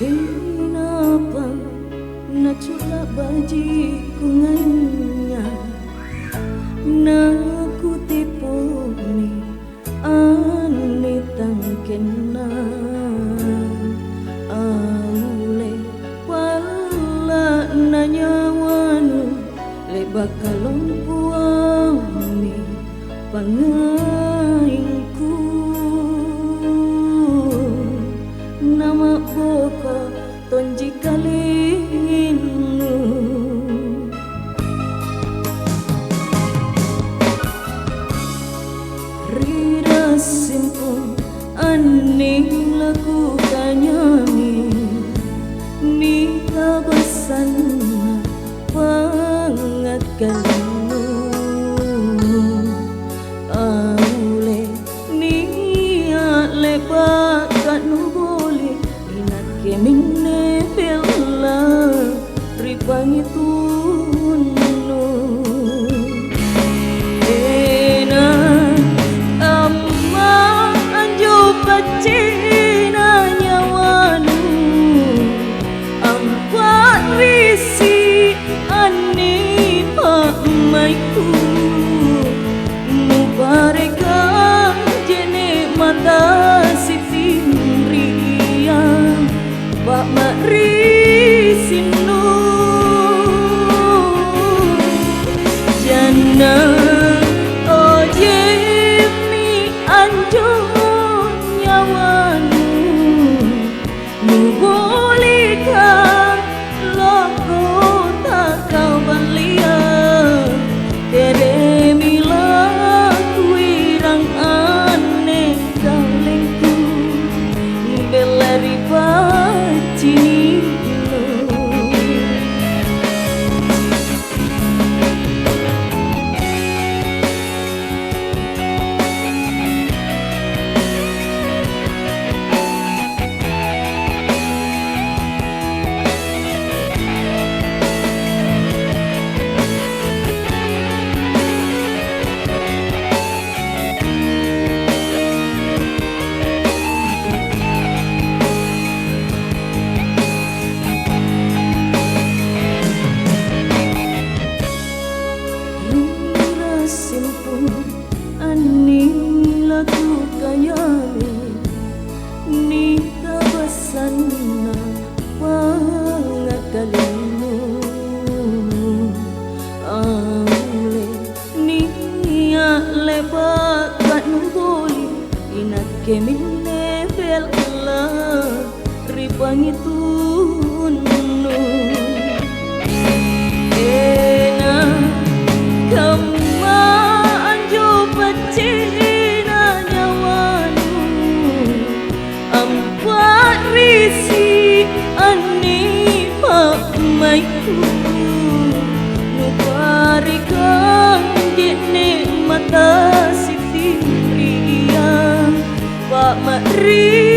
Kenapa nak culak baji kunganya, nak ku tipu ni ane tangkena aule wala nanya wanu le bakalong puami pangaingku nama boko tonji kalinu rira simpung aning lagu kanyami ni kabasan pangat kalinu aule ni ale bakat nuboli inak kemine bela ribangi tunu ena amma anjo pacina nyawanu ampat risi ani pak maiku mubareka jene mata Pak Mari sinu jana oje mi anjo nyawanu nu bolehka loko tak kau balia tere mila kuirang aneh dalengku belari aning lagu kayami ni kabasan na pangakalinu aule ni ale bakat nuboli inak kemine bela ribangi tunu ena pacina nyawanu ampat risi ani pak maiku nubarikang jene mata siti ria Pak Mari